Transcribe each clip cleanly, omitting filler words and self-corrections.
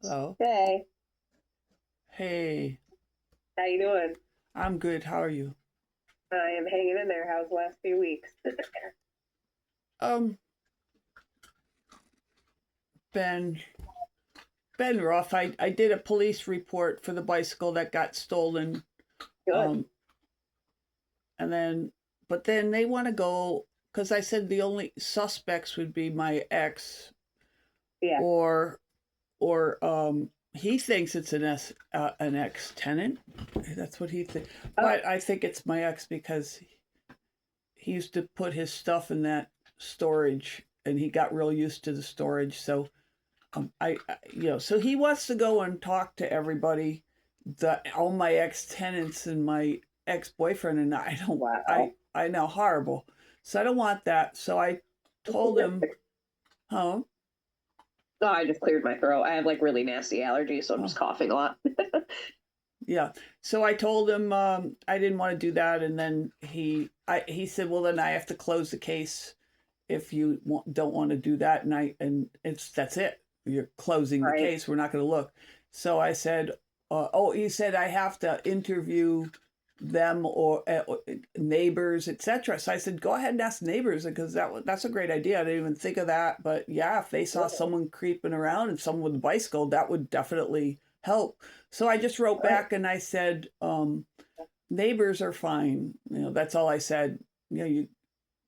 Hello. Hey, Hey, how you doing? I'm good. How are you? I am hanging in there. How's the last few weeks? Um, been been rough. I did a police report for the bicycle that got stolen. Good. Um, and then but then they want to go because I said the only suspects would be my ex Yeah. or he thinks it's an ex tenant. That's what he thinks. Oh, But I think it's my ex because he used to put his stuff in that storage and he got real used to the storage. So so he wants to go and talk to everybody, all my ex tenants and my ex boyfriend, and I don't, wow. I know horrible. So I don't want that. So I told him, oh, Oh, I just cleared my throat. I have like really nasty allergies, so I'm just oh, coughing a lot. yeah. So I told him I didn't want to do that, and then he said, well, then I have to close the case if you don't want to do that, and that's it. You're closing the Right. case. We're not going to look. So I said, oh, he said I have to interview them or neighbors, etc. So I said, go ahead and ask neighbors because that's a great idea. I didn't even think of that, but yeah, if they saw Yeah. someone creeping around and someone with a bicycle, that would definitely help. So I just wrote Right. back and I said, neighbors are fine. That's all I said. You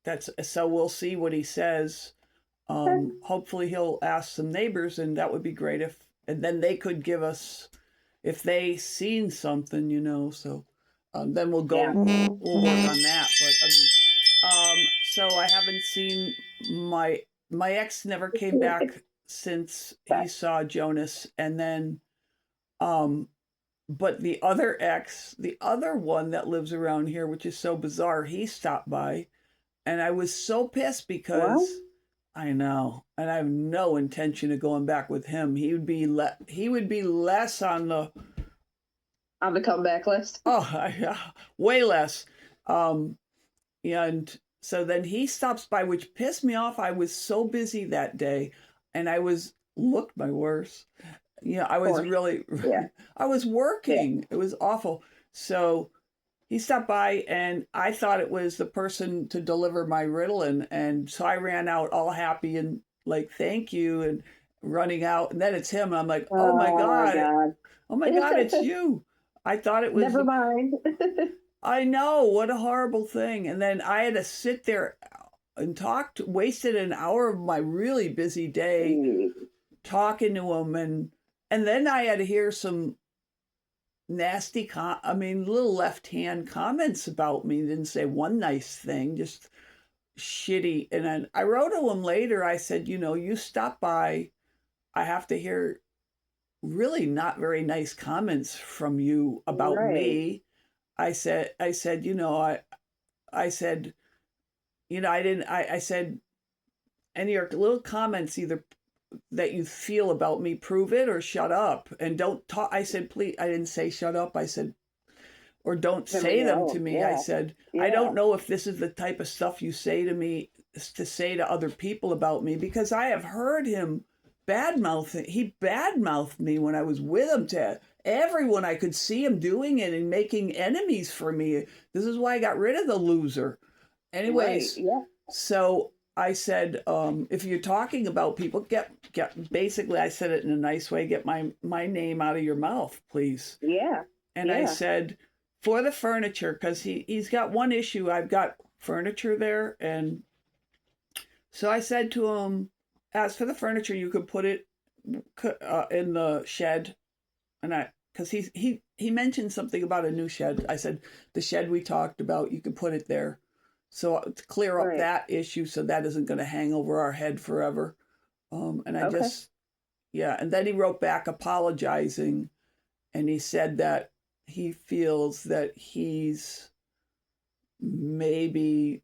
that's so we'll see what he says. Hopefully he'll ask some neighbors, and that would be great if, and then they could give us if they seen something, So then Yeah. we'll work on that. But so I haven't seen my ex never came back since he Okay. saw Jonas, and then um, but the other ex, the other one that lives around here, which is so bizarre, he stopped by and I was so pissed Well, because I know, and I have no intention of going back with him. He would be less on the on the comeback list. way less. Um, and so then he stops by, which pissed me off. I was so busy that day, and I was looked my worst. I Of was course. really, Yeah. I was Yeah. working. It was awful. So he stopped by and I thought it was the person to deliver my Ritalin. And so I ran out all happy and like, thank you, and running out. And then it's him. And I'm like, Oh God. oh my God, it's you. I thought it was Never the, mind. I know, what a horrible thing. And then I had to sit there and wasted an hour of my really busy day talking to him. And then I had to hear some nasty little left hand comments about me. Didn't say one nice thing, just shitty. And then I wrote to him later. I said, you stop by, I have to hear really not very nice comments from you about Right. me. I said, I said, I didn't I said any of your little comments either that you feel about me, prove it or shut up and don't talk. I said, please. I didn't say shut up. I said, or don't Let me say them to know. me. I Yeah. said, I Yeah. don't know if this is the type of stuff you say to me to say to other people about me because I have heard him badmouth. He badmouthed me when I was with him to everyone. I could see him doing it and making enemies for me. This is why I got rid of the loser. Right. Anyways, Yeah. so I said, if you're talking about people, get basically I said it in a nice way, get my name out of your mouth, please. Yeah. And I Yeah. said, for the furniture, because he's got one issue. I've got furniture there. And so I said to him, as for the furniture, you could put it in the shed. And because he mentioned something about a new shed. I said, the shed we talked about, you could put it there. So to clear up Right. that issue so that isn't going to hang over our head forever. And I Okay. just, yeah. And then he wrote back apologizing and he said that he feels that he's maybe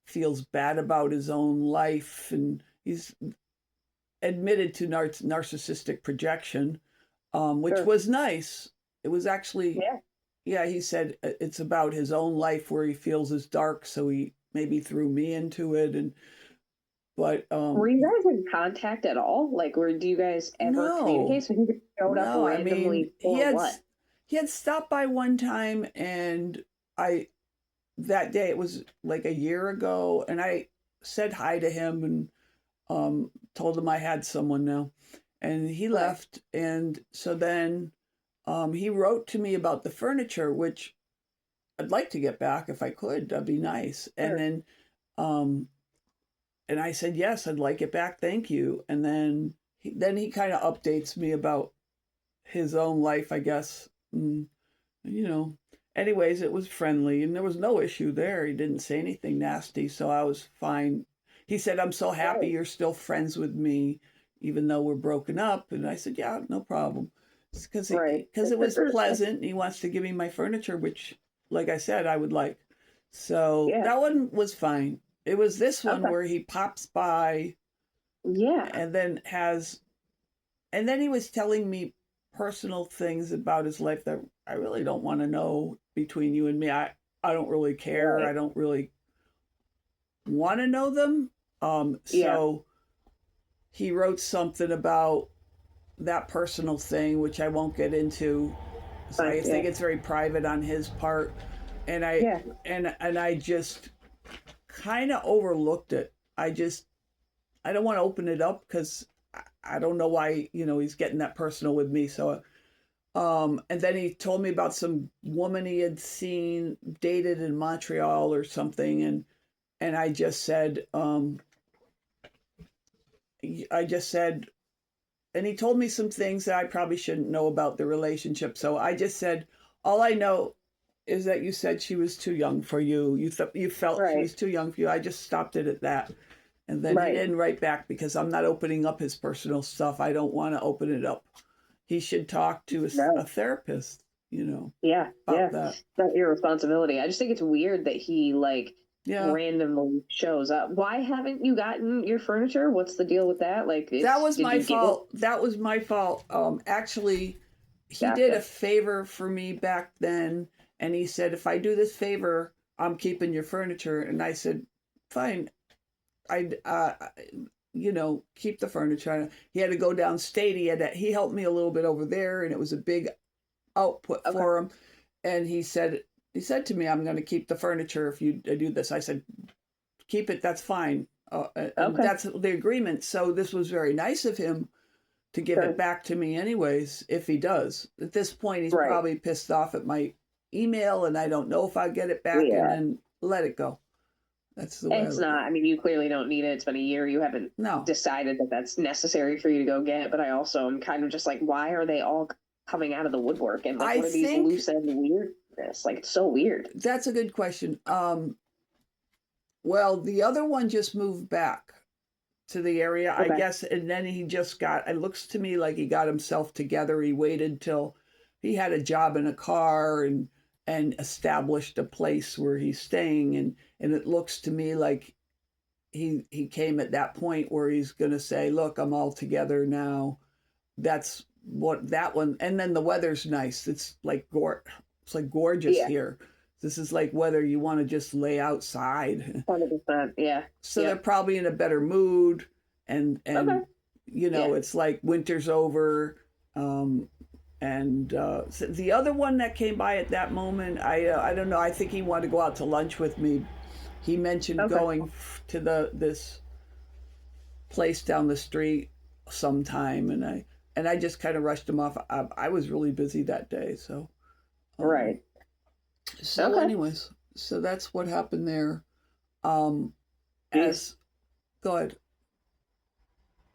feels bad about his own life and he's admitted to narcissistic projection, which Sure. was nice. It was actually, Yeah. yeah, he said it's about his own life where he feels is dark, so he maybe threw me into it. And But Were you guys in contact at all? Like, do you guys ever no, communicate? So he just showed up no. I mean, randomly for what? he had stopped by one time, and I that day, it was like a year ago, and I said hi to him and told him I had someone now, and he Right. left. And so then he wrote to me about the furniture, which I'd like to get back if I could. That'd be nice. Sure. Um, and I said yes, I'd like it back. Thank you. And then he kind of updates me about his own life, I guess. And, you know, anyways, it was friendly and there was no issue there. He didn't say anything nasty, so I was fine. He said, I'm so happy Right. you're still friends with me, even though we're broken up. And I said, yeah, no problem. Because Right. it was pleasant. And he wants to give me my furniture, which, like I said, I would like. So Yeah. that one was fine. It was this one Okay. where he pops by Yeah. and then he was telling me personal things about his life that I really don't want to know between you and me. I don't really care. I Right. don't really want to know them. Yeah. So he wrote something about that personal thing, which I won't get into. So I Fine. Yeah. think it's very private on his part. And I Yeah. and I just kind of overlooked it. I don't want to open it up because I don't know why, he's getting that personal with me. So and then he told me about some woman he had seen dated in Montreal or something, and I just said, and he told me some things that I probably shouldn't know about the relationship. So I just said, all I know is that you said she was too young for you. You felt she Right. was too young for you. I just stopped it at that. And then he Right. didn't write back because I'm not opening up his personal stuff. I don't want to open it up. He should talk to a No. therapist, Yeah. about Yeah. that. It's not your responsibility. I just think it's weird that he like Yeah. randomly shows up. Why haven't you gotten your furniture? What's the deal with that? Like, That was did my you get it? fault. That was my fault. Actually, he did a Gotcha. favor for me back then, and he said, if I do this favor, I'm keeping your furniture. And I said, fine. I keep the furniture. He had to go downstate. He helped me a little bit over there, and it was a big output Okay. for him. And he said to me, I'm going to keep the furniture if you do this. I said, keep it. That's fine. And Okay. that's the agreement. So this was very nice of him to give Sure. it back to me anyways, if he does. At this point, he's Right. probably pissed off at my email, and I don't know if I'll get it back, and Yeah. then let it go. That's the way I It's look at not. it. I mean, you clearly don't need it. It's been a year. You haven't No, decided that that's necessary for you to go get. But I also am kind of just like, why are they all coming out of the woodwork? And like, I what are these think loose end weirdness? Like, it's so weird. that's a good question. Well, the other one just moved back to the area, I Okay. guess, and then he just got, it looks to me like he got himself together. He waited till he had a job in a car and established a place where he's staying, and it looks to me like he came at that point where he's going to say, look, I'm all together now. That's what that one. And then the weather's nice. It's like gorgeous Yeah. here. This is like weather you want to just lay outside. 100%. Yeah. So they're Yep. probably in a better mood, and Okay. Yeah. it's like winter's over. And so the other one that came by at that moment, I don't know. I think he wanted to go out to lunch with me. He mentioned Okay. going to this place down the street sometime, and I just kind of rushed him off. I was really busy that day, so Right. so Okay. anyways, so that's what happened there. Um, Jeez. as Go ahead.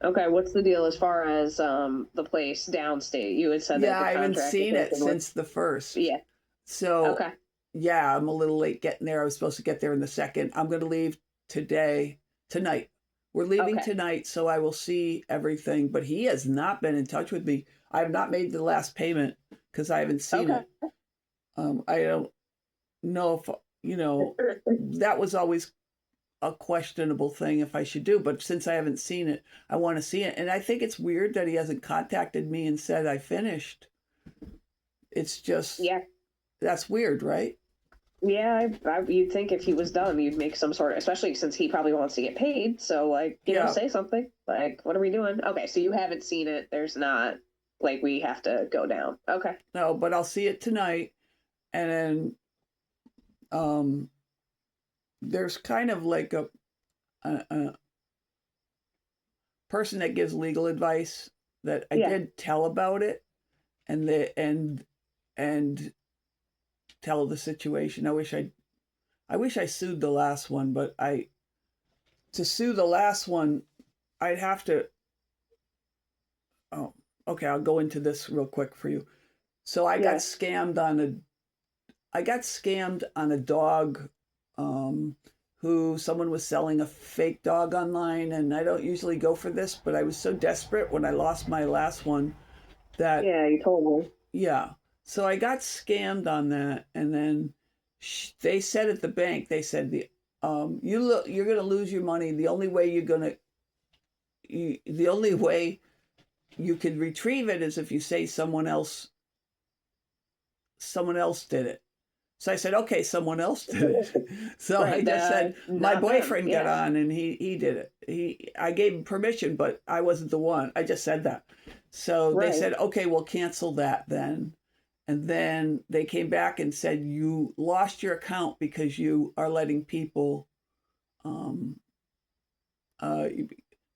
Okay. What's the deal as far as the place downstate? You had said that Yeah, the I haven't contract seen is it open with. since the first. Yeah. So Okay. yeah, I'm a little late getting there. I was supposed to get there in the second. I'm going to leave tonight. We're leaving Okay. tonight, so I will see everything. But he has not been in touch with me. I have not made the last payment because I haven't seen Okay. it. I don't know if, that was always a questionable thing if I should do. But since I haven't seen it, I want to see it. And I think it's weird that he hasn't contacted me and said I finished. It's just, Yeah. that's weird, right? Yeah, you'd think if he was done, you'd make some sort of, especially since he probably wants to get paid. So, like, Yeah, say something. Like, what are we doing? Okay, so you haven't seen it. There's not, like, we have to go down. Okay. no, but I'll see it tonight. And then um, there's kind of like a person that gives legal advice that I Yeah. did tell about it, and and tell the situation. I wish I sued the last one, but I to sue the last one, I'd have to. Oh, okay. I'll go into this real quick for you. So Yeah. I got scammed on a dog, um, who someone was selling a fake dog online, and I don't usually go for this, but I was so desperate when I lost my last one that Yeah, you told me. yeah. So I got scammed on that, and then they said at the bank, they said you're gonna lose your money. The only way you could retrieve it is if you say someone else did it. So I said, okay, someone else did it. So I Right. just said my Not them. boyfriend got Yeah. on and he did it. I gave him permission, but I wasn't the one. I just said that. So they Right. said, okay, we'll cancel that then. And then they came back and said, you lost your account because you are letting people, um, uh,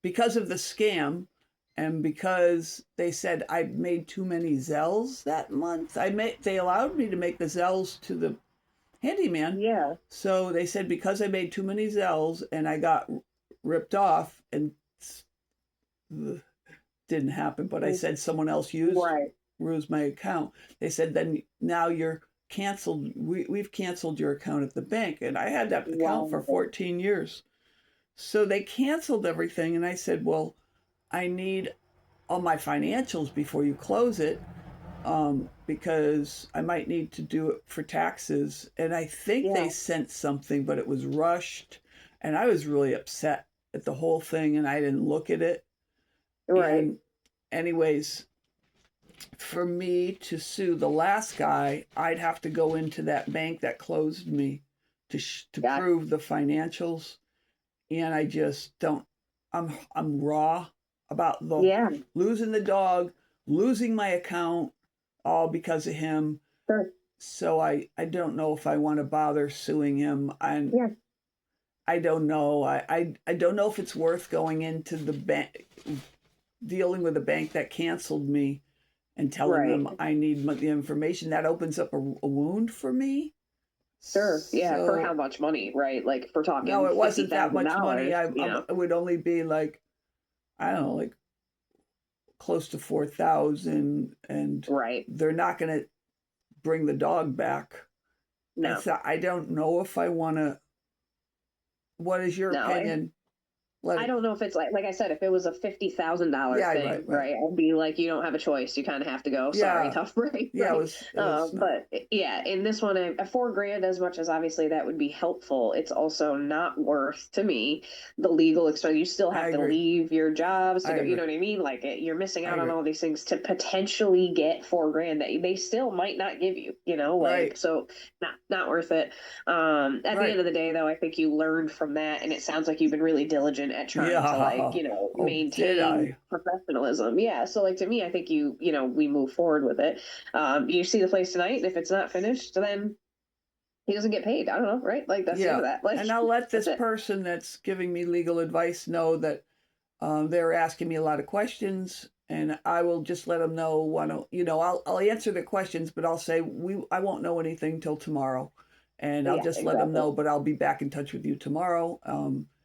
because of the scam, and because they said I made too many Zells that month. They allowed me to make the Zells to the handyman. Yeah. So they said because I made too many Zells and I got ripped off, and didn't happen, but I said someone else Right. used my account. They said then now you're canceled. We've canceled your account at the bank, and I had that account for Wow. 14 years. So they canceled everything, and I said, well, I need all my financials before you close it, because I might need to do it for taxes. And I think they Yeah. sent something, but it was rushed. And I was really upset at the whole thing, and I didn't look at it. Right. And, anyways, for me to sue the last guy, I'd have to go into that bank that closed me to Got prove the financials. And I just don't. I'm raw about the Yeah. losing the dog, losing my account, all because of him. Sure. So I don't know if I want to bother suing him, and Yeah. I don't know. I don't know if it's worth going into the bank, dealing with a bank that canceled me, and telling Right. them I need the information. That opens up a wound for me. Sure. Yeah. For how So much money? Right. Like if we're no, talking it fifty wasn't that thousand much money. dollars. You know. It would only be like, I don't know, like close to 4,000, and Right. they're not going to bring the dog back. And No. so I don't know if I want to. What is your No. opinion? Let I it. don't know if it's like I said, if it was a $50,000 Yeah, thing, right. right? I'd be like, you don't have a choice. You kind of have to go. Sorry, Yeah, tough break, yeah. right? It was not. But yeah, in this one, a 4 grand, as much as obviously that would be helpful, it's also not worth to me the legal expense. You still I have to agree. leave your jobs to I go. You agree. know what I mean? Like you're missing I out on agree. all these things to potentially get 4 grand that they still might not give you. You know, like Right. so, not worth it. At the Right. end of the day, though, I think you learned from that, and it sounds like you've been really diligent at trying to like, Yeah. Oh, did maintain I? professionalism. Yeah. So like to me, I think we move forward with it. You see the place tonight, and if it's not finished, then he doesn't get paid. I don't know, right? Like that's the end Yeah. of that. Like And I'll let that's this it. person that's giving me legal advice know that they're asking me a lot of questions, and I will just let them know. I'll answer the questions, but I'll say I won't know anything till tomorrow, and I'll Yeah, just let them exactly. know. But I'll be back in touch with you tomorrow.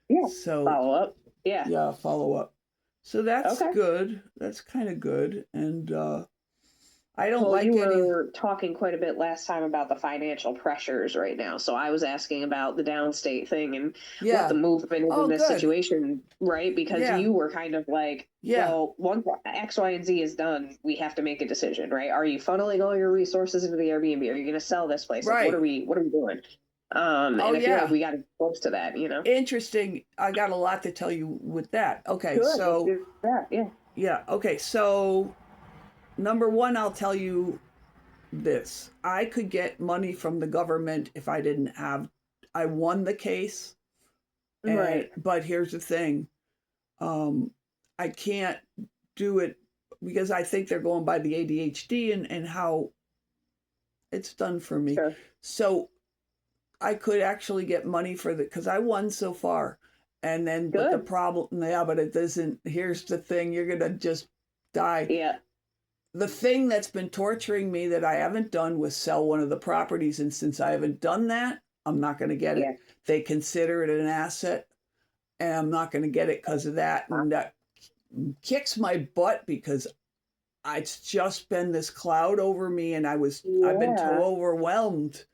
Yeah. So Follow up. Yeah. yeah, follow up. So that's Okay. good. That's kind of good, and I don't Well, you like any. were talking quite a bit last time about the financial pressures right now. So I was asking about the downstate thing and what the Yeah. movement is in Oh, this good. situation, right? Because Yeah. you were kind of like, Yeah. well, once X, Y, and Z is done, we have to make a decision, right? Are you funneling all your resources into the Airbnb? Are you going to sell this place? Like, Right. what are we doing? Oh, And I feel like yeah. we got close to that, you know? Interesting. I got a lot to tell you with that. Okay, Good. Let's so do that. Yeah. yeah. Okay, so number one, I'll tell you. this. I could get money from the government if I didn't have, I won the case. Right. But here's the thing. I can't do it because I think they're going by the ADHD and how it's done for me. Sure. So I could actually get money for the, because I won so far. And then, but the Good. problem, yeah, but it doesn't, here's the thing, you're going to just die. Yeah. The thing that's been torturing me that I haven't done was sell one of the properties. And since I haven't done that, I'm not going to get Yeah. it. They consider it an asset and I'm not going to get it because of that. And that kicks my butt because it's just been this cloud over me and I've been Yeah. too overwhelmed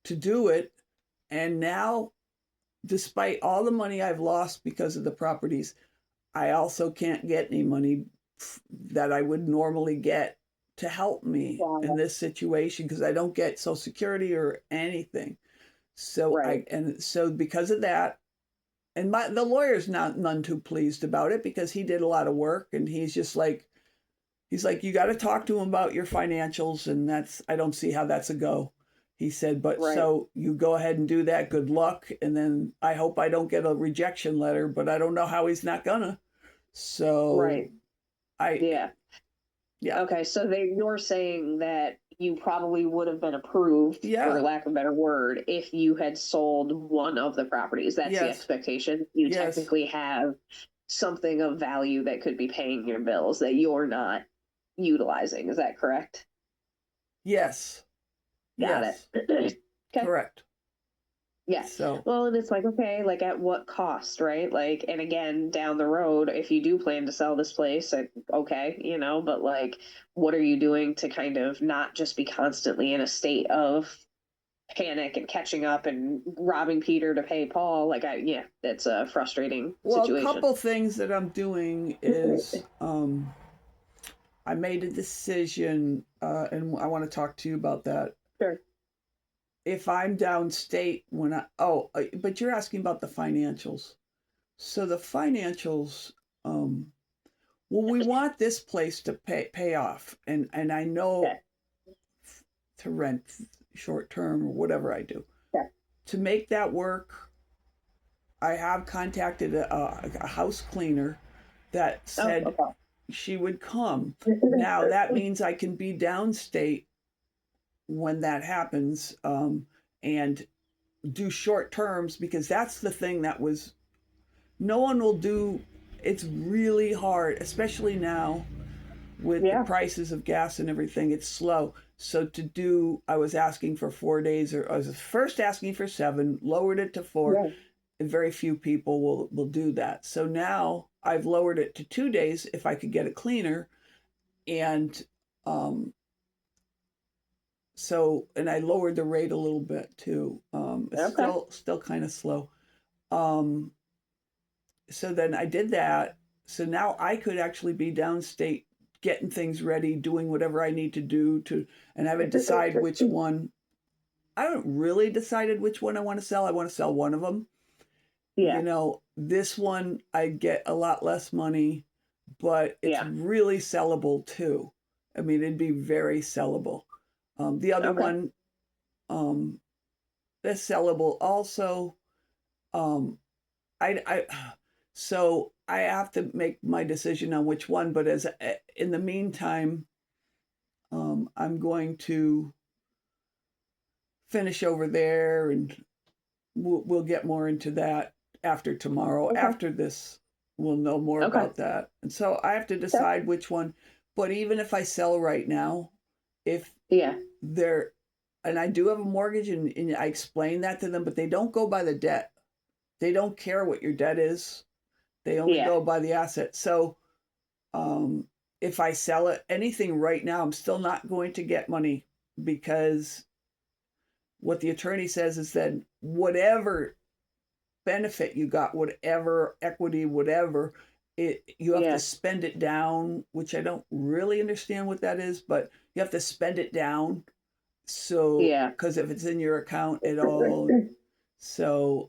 to do it. And now, despite all the money I've lost because of the properties, I also can't get any money that I would normally get to help me Wow. in this situation because I don't get Social Security or anything. So Right. so because of that, and the lawyer's none too pleased about it because he did a lot of work and he's like, you got to talk to him about your financials, and I don't see how that's a go. He said, but Right. so you go ahead and do that. Good luck. And then I hope I don't get a rejection letter, but I don't know how he's not gonna. So Right. yeah. Okay, so you're saying that you probably would have been approved, Yeah. for lack of a better word, if you had sold one of the properties. That's the Yes. expectation. You Yes. technically have something of value that could be paying your bills that you're not utilizing. Is that correct? Yes. Got Yes. it. Okay. Correct. Yeah. So Well, and it's like, okay, like at what cost, right? Like, and again, down the road, if you do plan to sell this place, like, okay, but like, what are you doing to kind of not just be constantly in a state of panic and catching up and robbing Peter to pay Paul? Like, yeah, it's a frustrating well, a situation. couple things that I'm doing is I made a decision, and I want to talk to you about that. Sure. If I'm downstate but you're asking about the financials. So the financials, well, we want this place to pay off, and I know Okay. to rent short term or whatever I do. Okay. To make that work, I have contacted a house cleaner that said okay. she would come. Now that means I can be downstate when that happens, and do short terms because that's the thing that was no one will do. It's really hard, especially now with the prices of gas and everything. It's slow. So I was asking for 4 days, or I was first asking for 7, lowered it to 4. Yeah. And very few people will do that. So now I've lowered it to 2 days if I could get a cleaner. And and I lowered the rate a little bit too. It's still kind of slow. So then I did that. So now I could actually be downstate, getting things ready, doing whatever I need to do and I haven't decided which one. I haven't really decided which one I want to sell. I want to sell one of them. Yeah. This one I get a lot less money, but it's really sellable too. I mean, it'd be very sellable. The other one, that's sellable also. So I have to make my decision on which one. But in the meantime, I'm going to finish over there, and we'll get more into that after tomorrow. Okay. After this, we'll know more about that. And so I have to decide which one. But even if I sell right now, if and I do have a mortgage, and I explain that to them, but they don't go by the debt. They don't care what your debt is. They only go by the asset. So if I sell anything right now, I'm still not going to get money because what the attorney says is that whatever benefit you got, whatever equity, whatever, you have to spend it down, which I don't really understand what that is, but you have to spend it down. So, because if it's in your account at all, so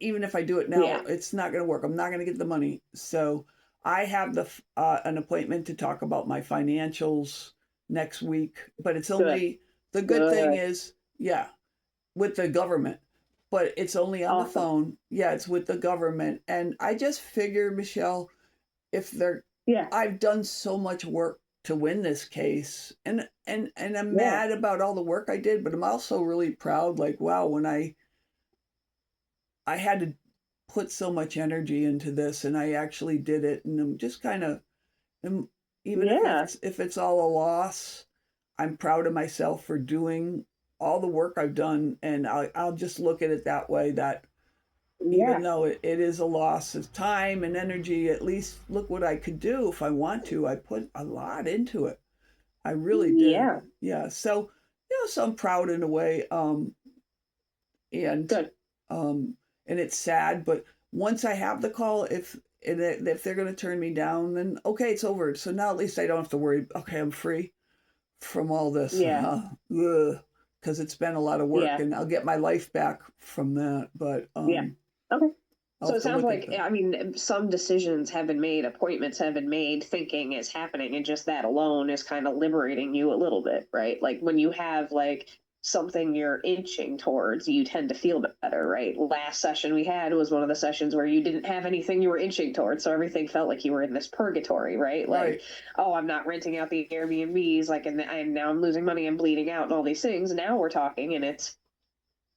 even if I do it now, it's not going to work. I'm not going to get the money. So I have an appointment to talk about my financials next week, but it's Good. only, the good thing Good. is, yeah, with the government, but it's only on the Awesome. phone. Yeah, it's with the government. And I just figure, Michelle, if they're, Yeah. I've done so much work to win this case, and I'm Yeah. mad about all the work I did, but I'm also really proud, like, wow, when I had to put so much energy into this and I actually did it, and I'm just kind of, even Yeah. if it's all a loss, I'm proud of myself for doing all the work I've done, and I'll just look at it that way, that even Yeah. though it is a loss of time and energy, at least look what I could do if I want to. I put a lot into it. I really did. Yeah. Yeah. So, so I'm proud in a way. And Good. um, and it's sad, but once I have the call, if they're going to turn me down, then okay, it's over. So now at least I don't have to worry. Okay, I'm free from all this, Yeah. because it's been a lot of work, Yeah. and I'll get my life back from that. But Yeah. Okay. I'll So have it to sounds look at like, that. I mean, some decisions have been made, appointments have been made, thinking is happening, and just that alone is kind of liberating you a little bit, right? Like when you have like something you're inching towards, you tend to feel better, right? Last session we had was one of the sessions where you didn't have anything you were inching towards, so everything felt like you were in this purgatory, right? Like, Right. oh, I'm not renting out the Airbnbs, like, and now I'm losing money, I'm bleeding out, and all these things. Now we're talking, and it's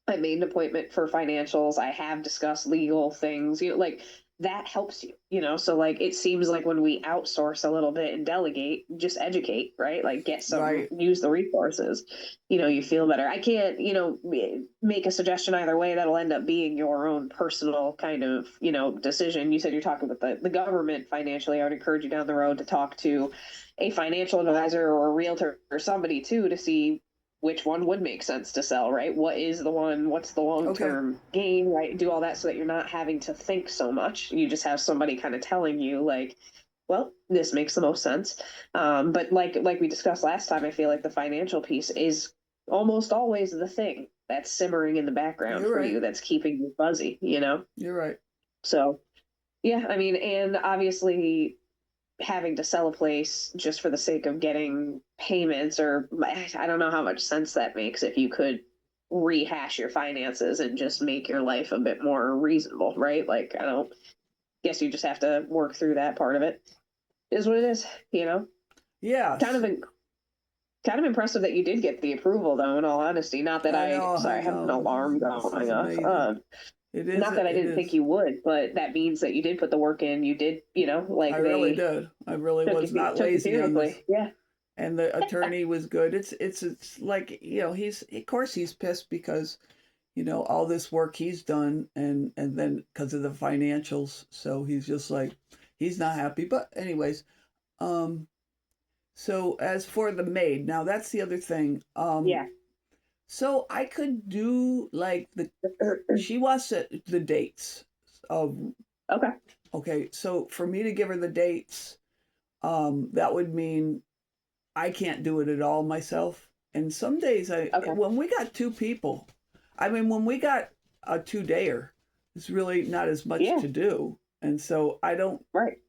I made an appointment for financials. I have discussed legal things, like that helps you, So like it seems like when we outsource a little bit and delegate, just educate, right? Like Right. use the resources, you feel better. I can't, make a suggestion either way. That'll end up being your own personal kind of, decision. You said you're talking with the government financially. I would encourage you down the road to talk to a financial advisor or a realtor or somebody too to see which one would make sense to sell, right? What's the long Okay. term gain, right? Do all that so that you're not having to think so much. You just have somebody kind of telling you, like, well, this makes the most sense. But like we discussed last time, I feel like the financial piece is almost always the thing that's simmering in the background You're for right. you, that's keeping you fuzzy. You're right. So yeah, I mean, and obviously having to sell a place just for the sake of getting payments, or I don't know how much sense that makes if you could rehash your finances and just make your life a bit more reasonable, right? Like I don't guess you just have to work through that part of it. Is what it is. Kind Yes. of kind of impressive that you did get the approval though, in all honesty. Not that I know. I sorry, I have an know. alarm This is going off. amazing. It is. Not that I It didn't think is. you would, but that means that you did put the work in. You did, I like really they did. I really was not took you lazy on this. seriously. Yeah. And the attorney was good. It's like, he's, of course he's pissed because, all this work he's done, and then because of the financials, so he's just like, he's not happy. But anyways, um so as for the maid, now that's the other thing. Yeah. So I could do like she wants the dates of, Okay. okay, so for me to give her the dates, that would mean I can't do it at all myself. And some days Okay. when we got two people, I mean, when we got a 2-dayer, it's really not as much Yeah. to do. And so I don't, Right.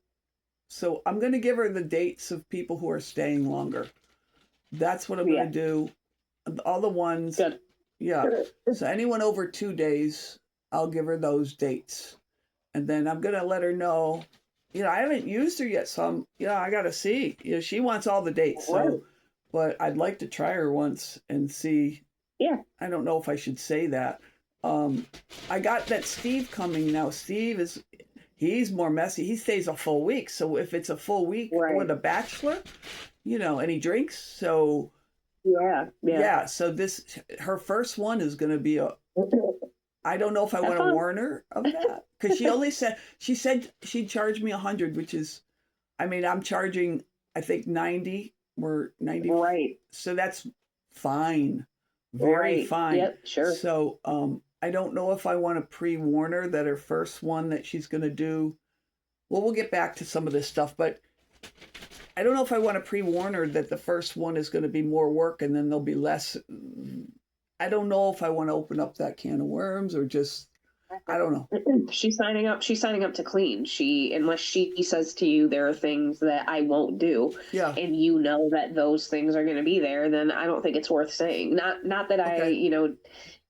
so I'm going to give her the dates of people who are staying longer. That's what I'm going Yeah. to do. All the ones, Good. yeah. So anyone over 2 days, I'll give her those dates. And then I'm going to let her know, I haven't used her yet. So I got to see, she wants all the dates. Right. So, but I'd like to try her once and see. Yeah. I don't know if I should say that. Um, I got that Steve coming now. He's more messy. He stays a full week. So if it's a full week with Right. a bachelor, and he drinks. So Yeah. Yeah. yeah, so her first one is going to be I don't know if I Have want to fun. warn her of that, because she said she'd charge me 100, which is, I mean, I'm charging, I think 90 or 90. Right. So that's fine. Very Right. fine. Yep. Sure. So, I don't know if I want to pre-warn her that her first one that she's going to do, well, we'll get back to some of this stuff, but I don't know if I want to pre-warn her that the first one is going to be more work and then there'll be less. I don't know if I want to open up that can of worms or just. I don't know. She's signing up. She's signing up to clean. Unless she says to you, there are things that I won't do, Yeah. and you know that those things are going to be there, then I don't think it's worth saying. Not that I, Okay.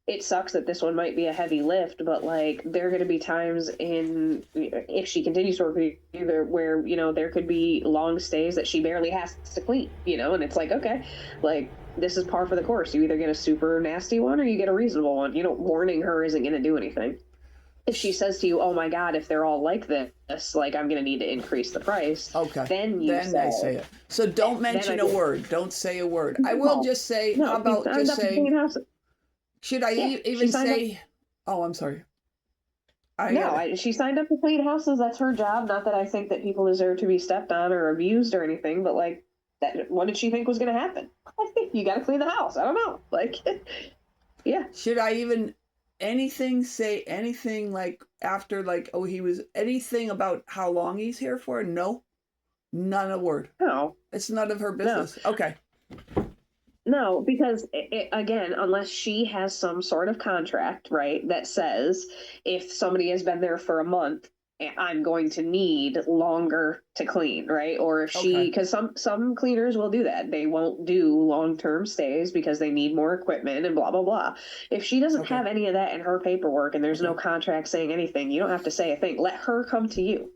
it sucks that this one might be a heavy lift, but like there are going to be times if she continues to work with you there where there could be long stays that she barely has to clean, and it's like, okay, like this is par for the course. You either get a super nasty one or you get a reasonable one. Warning her isn't going to do anything. If she says to you, "Oh my God, if they're all like this, like I'm going to need to increase the price," Okay. then I say it. So don't mention a word. Don't say a word. I will just say, how about just saying, should I even say, oh, I'm sorry. She signed up to clean houses. That's her job. Not that I think that people deserve to be stepped on or abused or anything, but like, what did she think was going to happen? You got to clean the house. I don't know. Like, yeah. Should I even say anything like after, like, oh, he was anything about how long he's here for? No, not a word. No, it's none of her business. No. Okay. No, because again, unless she has some sort of contract, right, that says if somebody has been there for a month, I'm going to need longer to clean, right? Or if because some cleaners will do that. They won't do long-term stays because they need more equipment and blah, blah, blah. If she doesn't have any of that in her paperwork and there's no contract saying anything, you don't have to say a thing. Let her come to you.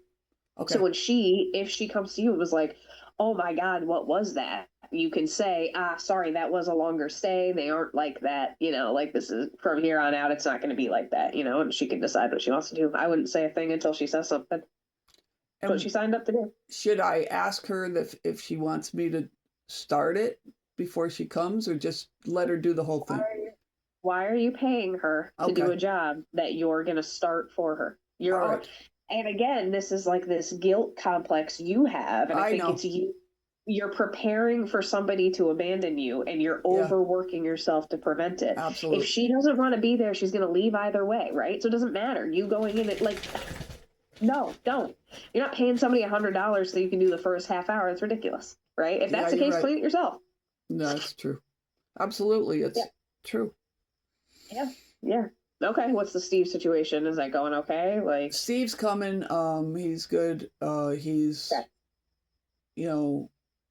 Okay. So if she comes to you and was like, oh my God, what was that? You can say, sorry, that was a longer stay. They aren't like that, like this is from here on out, it's not going to be like that, and she can decide what she wants to do. I wouldn't say a thing until she says something. That's what she signed up to do. Should I ask her if she wants me to start it before she comes, or just let her do the whole thing? Why are you paying her to do a job that you're going to start for her? And again, this is like this guilt complex you have. And I think it's you're preparing for somebody to abandon you, and you're overworking yourself to prevent it. Absolutely. If she doesn't want to be there, she's going to leave either way, right? So it doesn't matter. You going in it like, no, don't. You're not paying somebody $100 so you can do the first half hour. It's ridiculous, right? If that's the case, clean it yourself. No, that's true. Absolutely. It's true. Yeah. Okay, what's the Steve situation? Is that going okay? Like, Steve's coming. He's good. He's,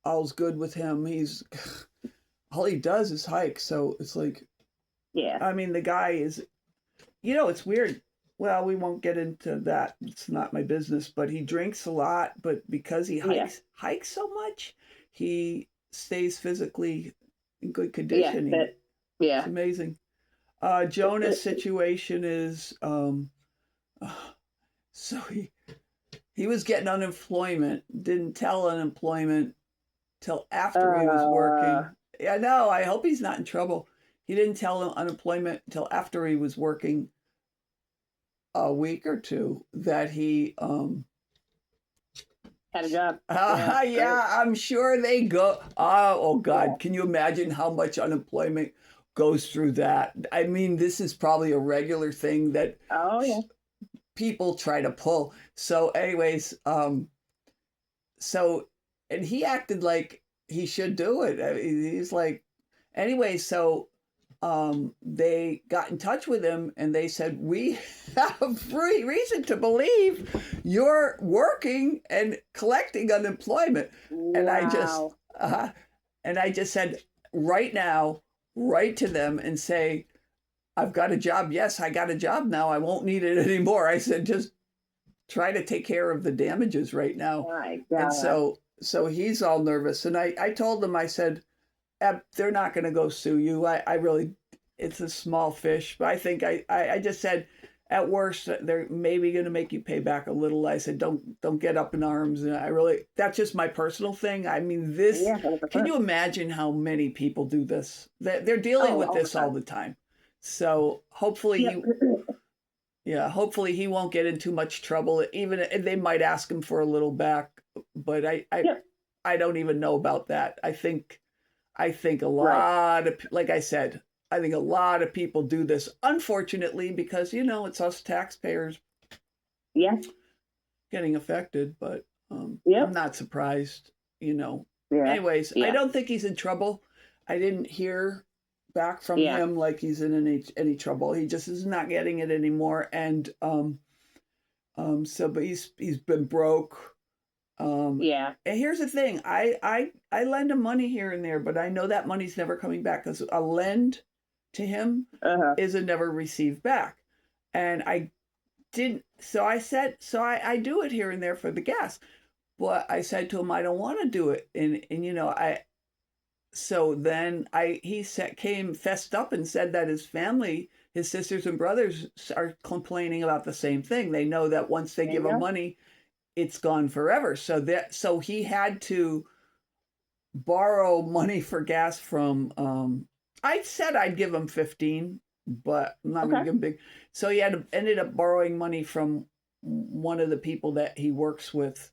all's good with him. He's all he does is hike. So it's like, I mean, the guy is, it's weird. Well, we won't get into that. It's not my business. But he drinks a lot. But because he hikes so much, he stays physically in good condition. It's amazing. Jonah's situation is so he was getting unemployment, didn't tell unemployment till after he was working. Yeah, no, I hope he's not in trouble. He didn't tell unemployment till after he was working a week or two that he had a job. I'm sure they go. Oh God, can you imagine how much unemployment goes through that? I mean, this is probably a regular thing that people try to pull. So anyways, and he acted like he should do it. I mean, he's like, anyway, so they got in touch with him and they said, we have reason to believe you're working and collecting unemployment. Wow. And I just said, right now, write to them and say, I've got a job. Yes, I got a job now. I won't need it anymore. I said, just try to take care of the damages right now. And so he's all nervous. And I told him, I said, they're not going to go sue you. I really, it's a small fish. But I think I just said, at worst, they're maybe going to make you pay back a little. I said, don't get up in arms. And that's just my personal thing. I mean, this, can you imagine how many people do this? They're dealing with this all the time. So hopefully hopefully he won't get in too much trouble. Even they might ask him for a little back, but I don't even know about that. I think a lot of, like I said, I think a lot of people do this, unfortunately, because, it's us taxpayers getting affected. But I'm not surprised, Anyways, I don't think he's in trouble. I didn't hear back from Yeah. him like he's in any trouble. He just is not getting it anymore. And so but he's been broke. Yeah. And here's the thing, I lend him money here and there, but I know that money's never coming back because a lend to him Uh-huh. is a never received back. And I didn't, so I said, so I do it here and there for the gas. But I said to him, I don't want to do it. And you know, so then he came fessed up and said that his family, his sisters and brothers are complaining about the same thing. They know that once they There give you him go. money, it's gone forever. So he had to borrow money for gas from I said I'd give him 15, but I'm not going to Okay. give him big. So he ended up borrowing money from one of the people that he works with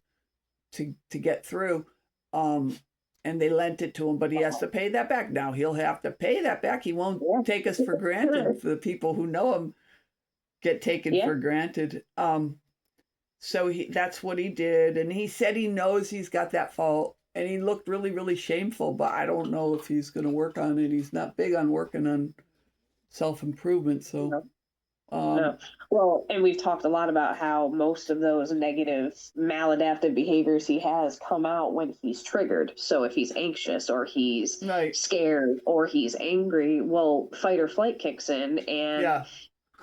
to get through. And they lent it to him, but he has to pay that back. Now he'll have to pay that back. He won't Yeah. take us for granted. For the people who know him get taken Yeah. for granted. So that's what he did, and he said he knows he's got that fault, and he looked really, really shameful. But I don't know if he's going to work on it. He's not big on working on self-improvement. So, No. No. Well, and we've talked a lot about how most of those negative maladaptive behaviors he has come out when he's triggered. So if he's anxious or he's right, scared or he's angry, well, fight or flight kicks in, and yeah,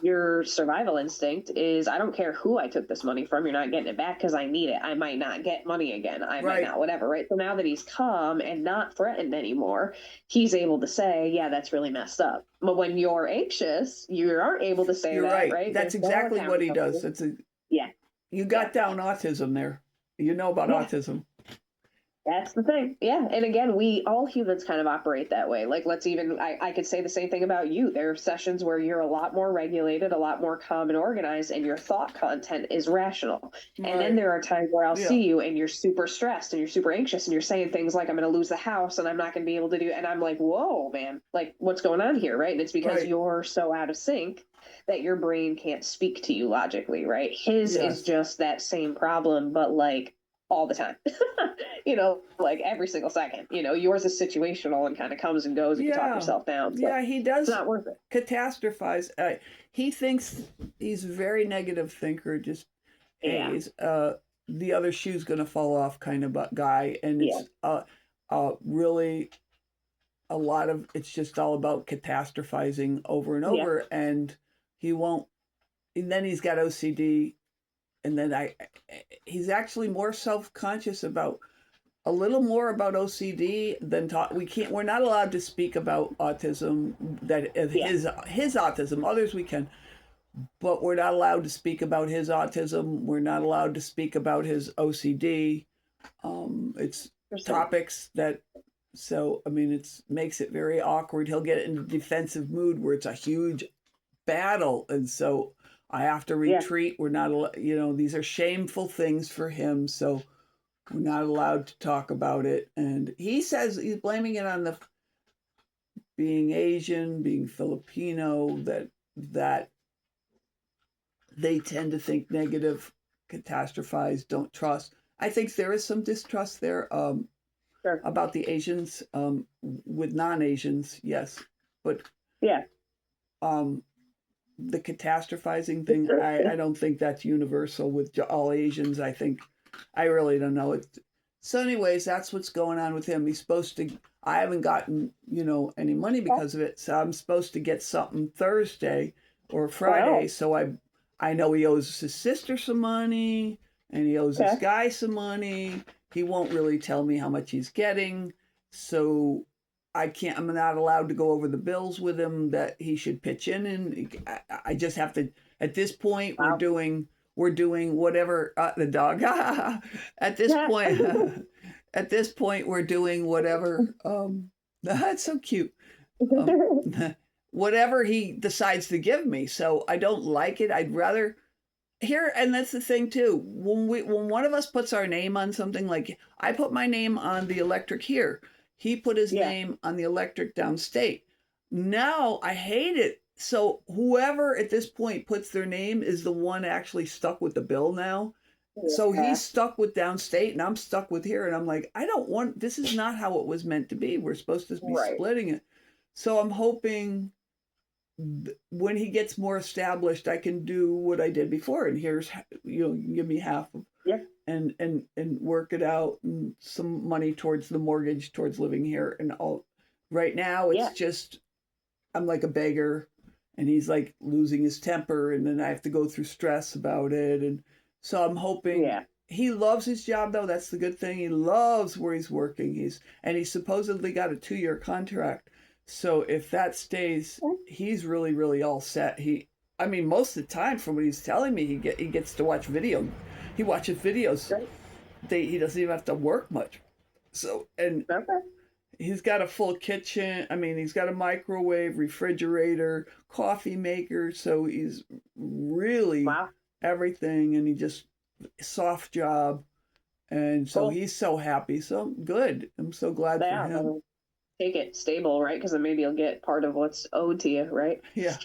your survival instinct is, I don't care who I took this money from, you're not getting it back because I need it. I might not get money again. I might right, not, whatever, right? So now that he's calm and not threatened anymore, he's able to say, yeah, that's really messed up. But when you're anxious, you aren't able to say you're that, right. right? That's There's no exactly what he does. accountability. Yeah. You got down autism there. You know about Yeah. autism. That's the thing. Yeah. And again, we all humans kind of operate that way. Like, let's even, I could say the same thing about you. There are sessions where you're a lot more regulated, a lot more calm and organized, and your thought content is rational. Right. And then there are times where I'll Yeah. see you and you're super stressed and you're super anxious and you're saying things like, I'm going to lose the house and I'm not going to be able to do, and I'm like, whoa, man, like what's going on here? Right. And it's because Right. you're so out of sync that your brain can't speak to you logically. Right. His Yes. is just that same problem, but like all the time. You know, like every single second. You know, yours is situational and kind of comes and goes. You can talk Yeah. yourself down. So Yeah, he does it's not worth it. catastrophize. He thinks he's a very negative thinker. Just Yeah. he's the other shoe's gonna fall off kind of guy, and Yeah. it's really a lot of it's just all about catastrophizing over and Yeah. over, and he won't. And then he's got OCD, and then he's actually more self-conscious about a little more about OCD than we're not allowed to speak about autism, that Yeah. his autism. Others we can, but we're not allowed to speak about his autism. We're not allowed to speak about his OCD. It's topics that, so I mean, it makes it very awkward. He'll get in a defensive mood where it's a huge battle, and so I have to Yeah. retreat. We're not, these are shameful things for him, so we're not allowed to talk about it. And he says he's blaming it on the being Asian, being Filipino, that they tend to think negative, catastrophize, don't trust. I think there is some distrust there Sure. about the Asians, with non-Asians, yes, but Yeah. the catastrophizing thing, I don't think that's universal with all Asians. I really don't know it. So anyways, that's what's going on with him. He's supposed to, I haven't gotten, any money because of it. So I'm supposed to get something Thursday or Friday. Wow. So I know he owes his sister some money and he owes this Okay. guy some money. He won't really tell me how much he's getting. So I'm not allowed to go over the bills with him that he should pitch in. And I just have to, at this point, Wow. we're doing whatever, the dog, at this point, we're doing whatever, that's so cute. Whatever he decides to give me. So I don't like it. I'd rather here, and that's the thing too. When one of us puts our name on something, like I put my name on the electric here, he put his Yeah. name on the electric downstate. Now I hate it. So whoever at this point puts their name is the one actually stuck with the bill now. So Yeah. he's stuck with downstate and I'm stuck with here. And I'm like, I don't want, this is not how it was meant to be. We're supposed to be Right. splitting it. So I'm hoping when he gets more established, I can do what I did before. And here's, give me half of, Yeah. and work it out, and some money towards the mortgage, towards living here. And all right now, it's Yeah. just I'm like a beggar, and he's like losing his temper, and then I have to go through stress about it. And so I'm hoping Yeah. he loves his job, though. That's the good thing. He loves where he's working. He's supposedly got a 2-year contract. So if that stays, he's really, really all set. I mean, most of the time, from what he's telling me, he gets to watch video. He watches videos. Great. He doesn't even have to work much. So, and Okay. he's got a full kitchen. I mean, he's got a microwave, refrigerator, coffee maker. So he's really Wow. everything, and he just soft job. And so Cool. he's so happy. So good. I'm so glad for Yeah. him. Take it stable, right? Because then maybe you'll get part of what's owed to you, right? Yeah.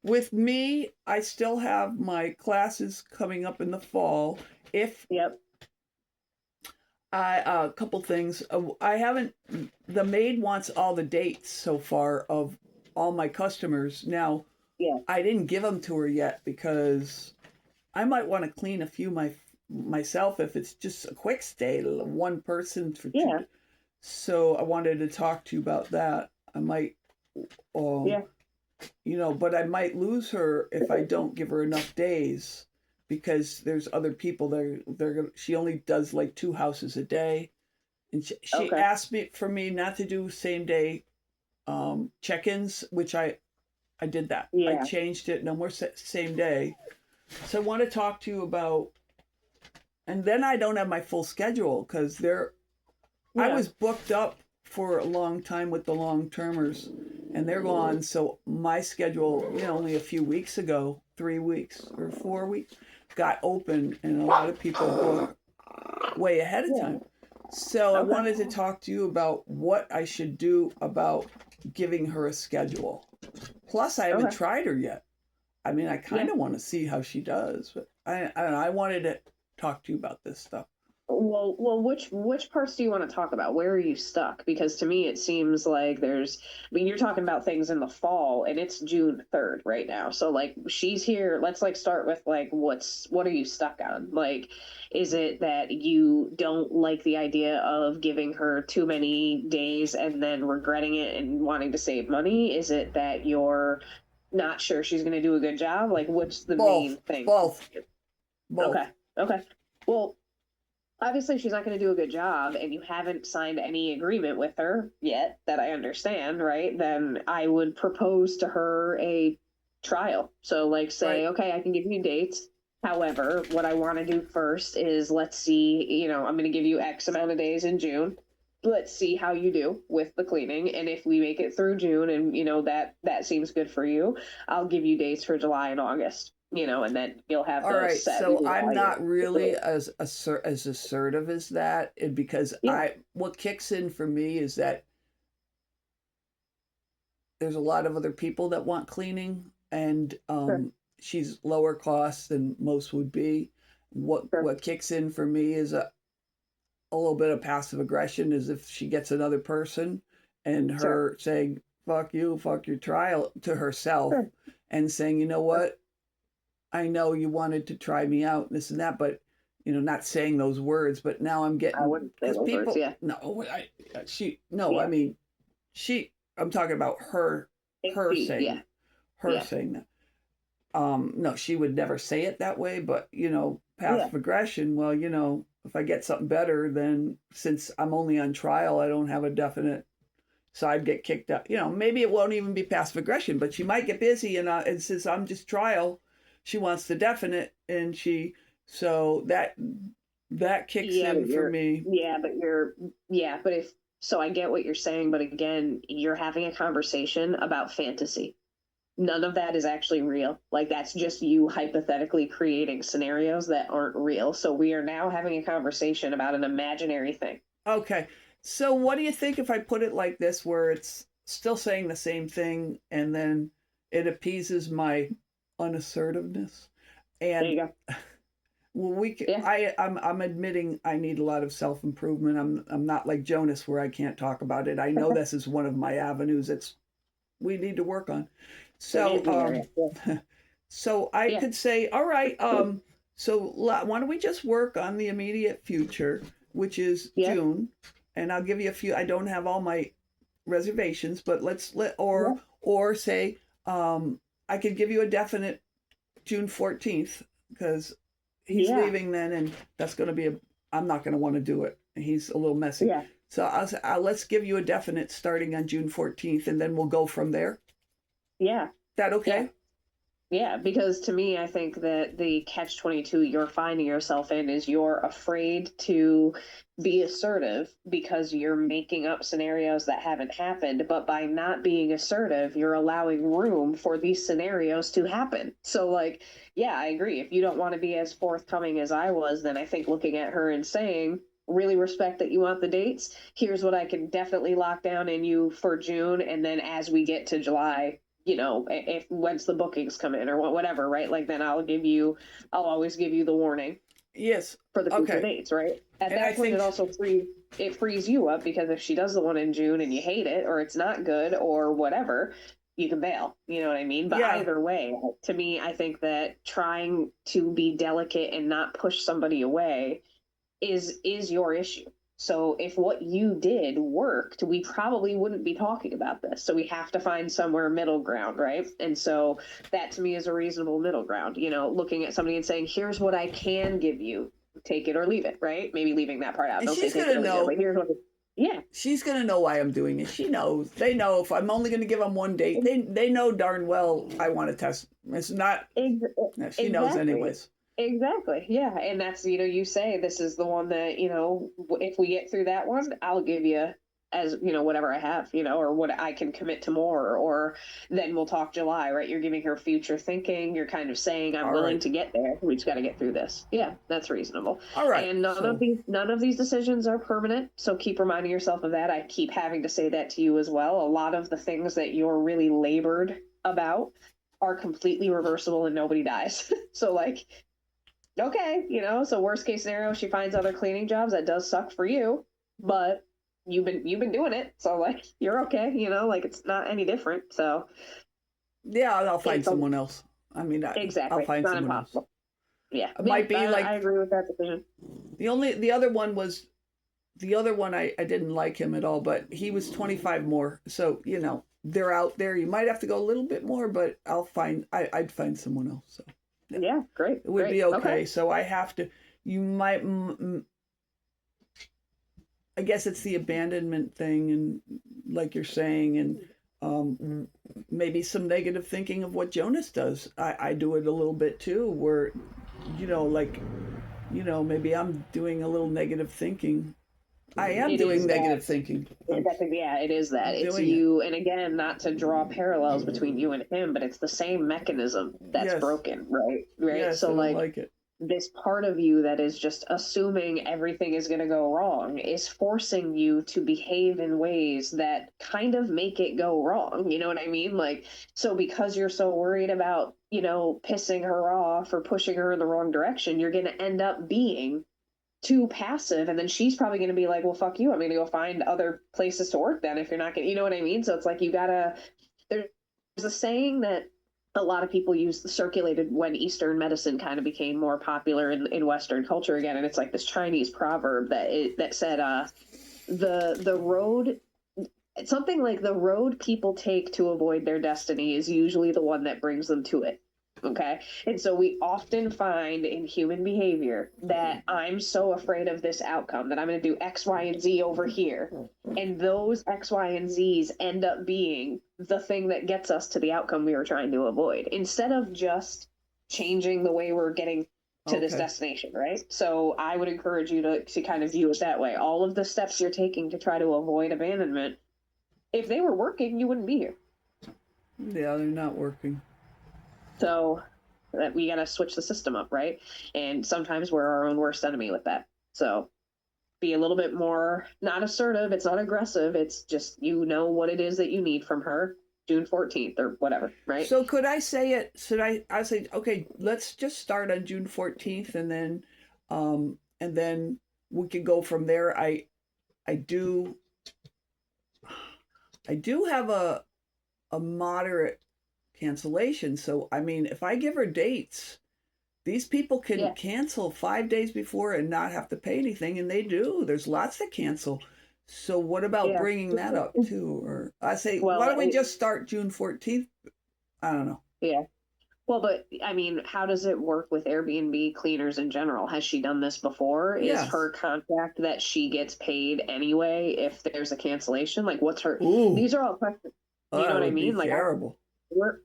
With me, I still have my classes coming up in the fall. If Yep. a couple things. I haven't, the maid wants all the dates so far of all my customers. Now, Yeah. I didn't give them to her yet because I might want to clean a few myself if it's just a quick stay, one person for Yeah. 2. So I wanted to talk to you about that. I might, Yeah. but I might lose her if I don't give her enough days, because there's other people she only does like 2 houses a day, and she Okay. asked me for me not to do same day check-ins, which I did that. I Yeah. changed it. No more same day. So I want to talk to you about, and then I don't have my full schedule because I Yeah. was booked up for a long time with the long termers, and they're gone. So my schedule, only a few weeks ago, 3 weeks or 4 weeks, got open, and a lot of people book way ahead of Yeah. time. So I Okay. wanted to talk to you about what I should do about giving her a schedule. Plus, I haven't Okay. tried her yet. I mean, I kind Yeah. of want to see how she does, but I don't know. I wanted to talk to you about this stuff. Well, which parts do you want to talk about? Where are you stuck? Because to me, it seems like I mean, you're talking about things in the fall, and it's June 3rd right now. So like, she's here. Let's like start with like, what are you stuck on? Like, is it that you don't like the idea of giving her too many days and then regretting it and wanting to save money? Is it that you're not sure she's going to do a good job? Like, what's the main thing? Both. Okay. Okay. Well, obviously she's not going to do a good job and you haven't signed any agreement with her yet that I understand, right? Then I would propose to her a trial. So like say, Right. okay, I can give you dates. However, what I want to do first is let's see, I'm going to give you X amount of days in June. Let's see how you do with the cleaning, and if we make it through June and that seems good for you, I'll give you dates for July and August, and then you'll have All those right, set. so I'm not really as assertive as that, because Yeah. what kicks in for me is that there's a lot of other people that want cleaning, and Sure. she's lower cost than most would be. Sure. What kicks in for me is a little bit of passive aggression, as if she gets another person, and her saying "fuck you, fuck your trial" to herself, Sure. and saying, you know what, I know you wanted to try me out, this and that, but not saying those words, but now I'm I getting, wouldn't say because those words, people, yeah. no, no, Yeah. I mean, I'm talking about her, her Yeah. saying, her Yeah. saying that. No, she would never say it that way, but passive Yeah. aggression. Well, if I get something better, then since I'm only on trial, I don't have a definite. So I'd get kicked out. Maybe it won't even be passive aggression, but she might get busy, and since I'm just trial, she wants the definite, and so that kicks Yeah, in for me. but if so, I get what you're saying, but again, you're having a conversation about fantasy. None of that is actually real. Like that's just you hypothetically creating scenarios that aren't real. So we are now having a conversation about an imaginary thing. Okay. So what do you think if I put it like this, where it's still saying the same thing, and then it appeases my unassertiveness? There you And go. well, Yeah. I'm admitting I need a lot of self-improvement. I'm not like Jonas where I can't talk about it. I know this is one of my avenues. It's we need to work on. It So is an area. Yeah. so I Yeah. could say, all right, so why don't we just work on the immediate future, which is Yeah. June, and I'll give you a few. I don't have all my reservations, but Yeah. or say I could give you a definite June 14th because he's Yeah. leaving then, and that's going to be a. I'm not going to want to do it. He's a little messy. Yeah. So let's give you a definite starting on June 14th, and then we'll go from there. Yeah. That okay? Yeah. Yeah, because to me, I think that the catch-22 you're finding yourself in is you're afraid to be assertive because you're making up scenarios that haven't happened. But by not being assertive, you're allowing room for these scenarios to happen. So, like, yeah, I agree. If you don't want to be as forthcoming as I was, then I think looking at her and saying, really respect that you want the dates. Here's what I can definitely lock down in you for June. And then as we get to July, if once the bookings come in or whatever, right? Like then I'll always give you the warning Yes. for the future Okay. dates, right? At And I that point, think it also frees you up because if she does the one in June and you hate it or it's not good or whatever, you can bail. You know what I mean? But yeah, either way, to me, I think that trying to be delicate and not push somebody away is your issue. So if what you did worked, we probably wouldn't be talking about this. So we have to find somewhere middle ground, right? And so that to me is a reasonable middle ground, looking at somebody and saying, here's what I can give you, take it or leave it, right? Maybe leaving that part out. and Don't say she's take gonna it or leave it, know. but here's what yeah. She's gonna know why I'm doing it. She knows. They know if I'm only gonna give them one date. They know darn well I want to test. It's not. She knows Exactly. anyways. Exactly. Yeah. And that's, you say this is the one that, if we get through that one, I'll give you as, whatever I have, or what I can commit to more, or then we'll talk July, right? You're giving her future thinking. You're kind of saying, I'm All willing right. to get there. We just got to get through this. Yeah, that's reasonable. All right. And none of these decisions are permanent. So keep reminding yourself of that. I keep having to say that to you as well. A lot of the things that you're really labored about are completely reversible and nobody dies. So like, okay, so worst case scenario, she finds other cleaning jobs. That does suck for you, but you've been doing it, so like you're okay, like it's not any different. So yeah, I'll find someone else. I mean, exactly, I'll find not someone impossible. else. Yeah, It might be I agree with that decision. the other one was the other one. I didn't like him at all, but he was 25 more. So they're out there. You might have to go a little bit more, but I'd find someone else. So. Yeah, great. It would great. be okay. So I have to. You might. I guess it's the abandonment thing, and like you're saying, and maybe some negative thinking of what Jonas does. I do it a little bit too, where, maybe I'm doing a little negative thinking. I am doing negative thinking. Yeah, it is that. It's you, and again, not to draw parallels between you and him, but it's the same mechanism that's broken, right? Right. Yes, so I don't like it. This part of you that is just assuming everything is going to go wrong is forcing you to behave in ways that kind of make it go wrong. You know what I mean? Like, so because you're so worried about, pissing her off or pushing her in the wrong direction, you're going to end up being too passive, and then she's probably going to be like, well, fuck you, I'm going to go find other places to work then if you're not going to, you know what I mean? So it's like there's a saying that a lot of people circulated when Eastern medicine kind of became more popular in Western culture again, and it's like this Chinese proverb that said the road, something like the road people take to avoid their destiny is usually the one that brings them to it. Okay. And so we often find in human behavior that I'm so afraid of this outcome that I'm going to do X, Y, and Z over here. And those X, Y, and Z's end up being the thing that gets us to the outcome we were trying to avoid instead of just changing the way we're getting to this destination, right? So I would encourage you to kind of view it that way. All of the steps you're taking to try to avoid abandonment, if they were working, you wouldn't be here. Yeah, they're not working. So that we got to switch the system up, right? And sometimes we're our own worst enemy with that. So be a little bit more not assertive. It's not aggressive. It's just, what it is that you need from her June 14th or whatever, right? So could I say it? Should I say, okay, let's just start on June 14th and then we can go from there. I do have a moderate cancellation. So, I mean, if I give her dates, these people can Yeah. cancel 5 days before and not have to pay anything, and they do. There's lots that cancel. So, what about Yeah. bringing that up too? Or I say, why Well, don't we just start June 14th? I don't know. yeah. Well, but I mean, how does it work with Airbnb cleaners in general? Has she done this before? Is Yes. her contract that she gets paid anyway if there's a cancellation? Like, what's her? Ooh, These are all questions. You know that what I would be mean? Like, terrible. we're,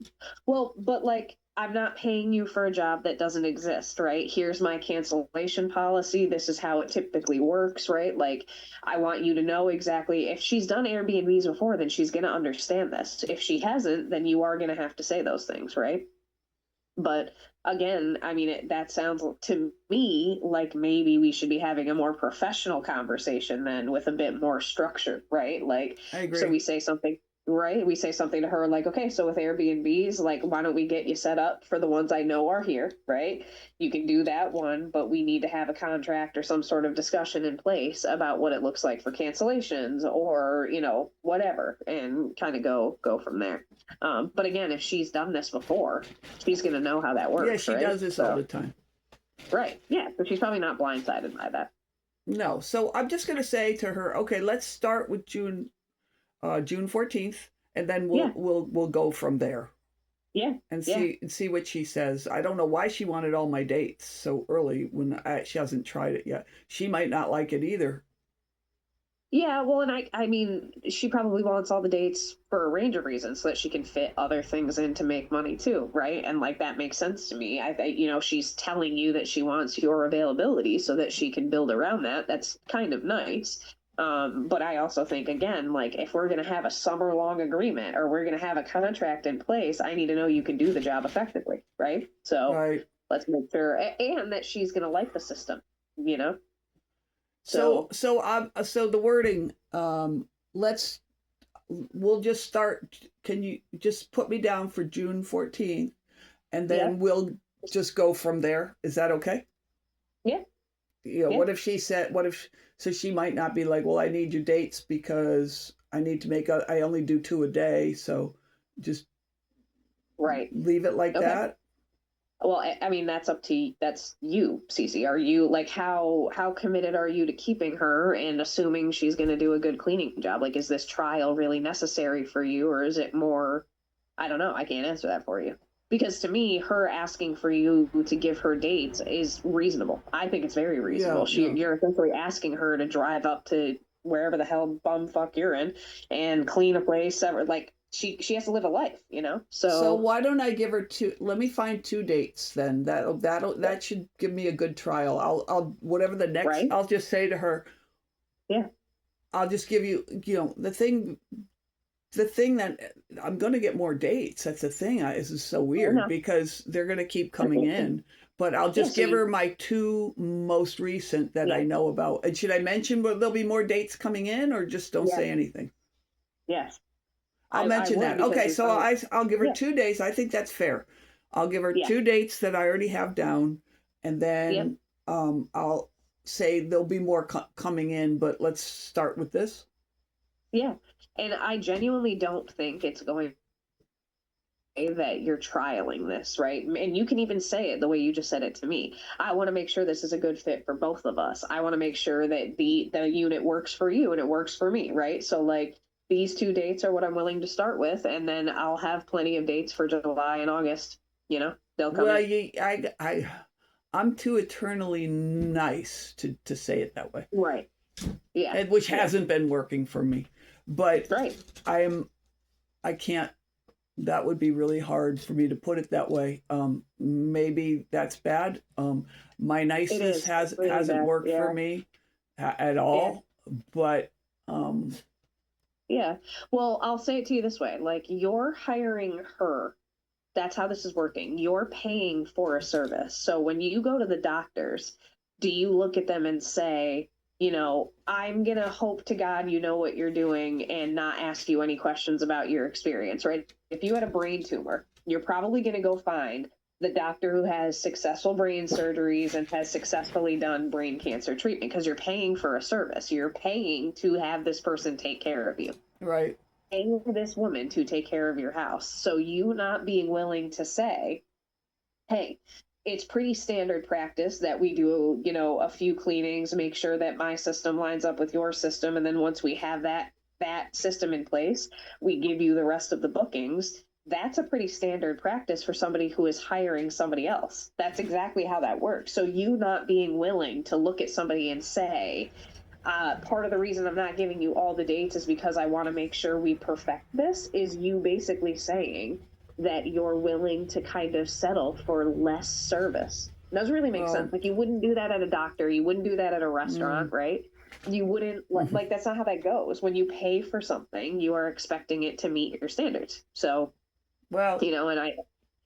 well, but like, I'm not paying you for a job that doesn't exist, right? Here's my cancellation policy. This is how it typically works, right? Like, I want you to know exactly if she's done Airbnbs before, then she's going to understand this. If she hasn't, then you are going to have to say those things, right? But again, I mean, that sounds to me like maybe we should be having a more professional conversation then with a bit more structure, right? Like, I so agree. we say something, right? We say something to her like, okay, so with Airbnbs, like, why don't we get you set up for the ones I know are here, right? You can do that one, but we need to have a contract or some sort of discussion in place about what it looks like for cancellations or, whatever, and kind of go from there. But again, if she's done this before, she's going to know how that Yeah, works, she right? does this all So, the time. right. Yeah. So she's probably not blindsided by that. No, so I'm just going to say to her, okay, let's start with June 14th, and then we'll Yeah. we'll we'll go from there Yeah. and Yeah. see what she says. I don't know why she wanted all my dates so early when she hasn't tried it yet. She might not like it either. Yeah. Well, and I mean, she probably wants all the dates for a range of reasons so that she can fit other things in to make money too. Right. And like, that makes sense to me. She's telling you that she wants your availability so that she can build around that. That's kind of nice. But I also think, again, like, if we're going to have a summer long agreement or we're going to have a contract in place, I need to know you can do the job effectively. Right. So Right. let's make sure, and that she's going to like the system, you know? So So, so the wording, let's we'll just start. Can you just put me down for June 14th, and yeah, then we'll just go from there? Is that okay? yeah, yeah. What if she said, what if, so she might not be like, well, I need your dates because I need to I only do two a day. So just Right. leave it like Okay. that. Well, I mean, that's you, Cece. Are you like, how committed are you to keeping her and assuming she's going to do a good cleaning job? Like, is this trial really necessary for you, or is it more? I don't know. I can't answer that for you. Because to me, her asking for you to give her dates is reasonable. I think it's very Yeah, reasonable. yeah. You're essentially asking her to drive up to wherever the hell bumfuck you're in and clean a place. Like, she has to live a life, you know. So So why don't I give her two? Let me find two dates then. That should give me a good trial. I'll whatever the next. right, I'll just say to her, yeah, I'll just give you, the thing that I'm going to get more dates. That's the thing. This is so I weird know. because they're going to keep coming in. But I'll Yeah, just so give her my two most recent that I yeah, know about. And should I mention there'll be more dates coming in, or just don't yeah, say anything? yes, I'll I mention would that. because Okay, you're so trying. I'll give her Yeah, 2 days. I think that's fair. I'll give her yeah, two dates that I already have down, and yep, then I'll say there'll be more coming in. But let's start with this. yeah. And I genuinely don't think it's going that you're trialing this, right? And you can even say it the way you just said it to me. I want to make sure this is a good fit for both of us. I want to make sure that the unit works for you and it works for me, right? So like, these two dates are what I'm willing to start with, and then I'll have plenty of dates for July and August. They'll come Well, in. I'm too eternally nice to say it that way, Right. Yeah. and which Yeah. hasn't been working for me. But Right. I am, I can't. That would be really hard for me to put it that way. Maybe that's bad. My It niceness is. It's really hasn't bad. worked for Yeah. me at Yeah. all. But Yeah. Well, I'll say it to you this way. Like, you're hiring her. That's how this is working. You're paying for a service. So when you go to the doctors, do you look at them and say, I'm going to hope to God you know what you're doing and not ask you any questions about your experience, right? If you had a brain tumor, you're probably going to go find the doctor who has successful brain surgeries and has successfully done brain cancer treatment because you're paying for a service. You're paying to have this person take care of you. right. paying this woman to take care of your house. So you not being willing to say, hey, it's pretty standard practice that we do, you know, a few cleanings, make sure that my system lines up with your system, and then once we have that system in place, we give you the rest of the bookings. That's a pretty standard practice for somebody who is hiring somebody else. That's exactly how that works. So you not being willing to look at somebody and say, part of the reason I'm not giving you all the dates is because I want to make sure we perfect this, is you basically saying that you're willing to kind of settle for less service. It doesn't really make sense. Like, you wouldn't do that at a doctor. You wouldn't do that at a restaurant, right? You wouldn't, like, that's not how that goes. When you pay for something, you are expecting it to meet your standards. So, Well, you know, and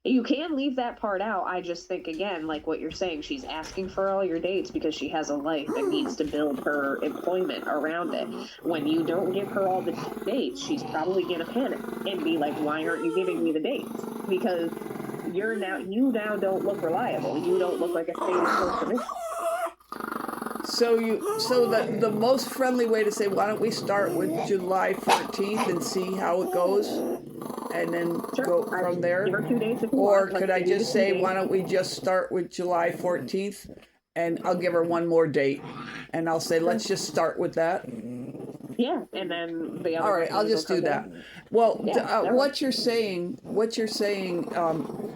you can leave that part out. I just think, again, like what you're saying, she's asking for all your dates because she has a life and needs to build her employment around it. When you don't give her all the dates, she's probably going to panic and be like, why aren't you giving me the dates? Because you now don't look reliable. You don't look like a steady person. so the most friendly way to say, why don't we start with July 14th and see how it goes, and then go from there? Give her 2 days if you Or want. could I just say, why don't we just start with July 14th, and I'll give her one more date, and I'll say, let's just start with that. Yeah, and then the other. All right, I'll just do that. Well, Yeah, what you're saying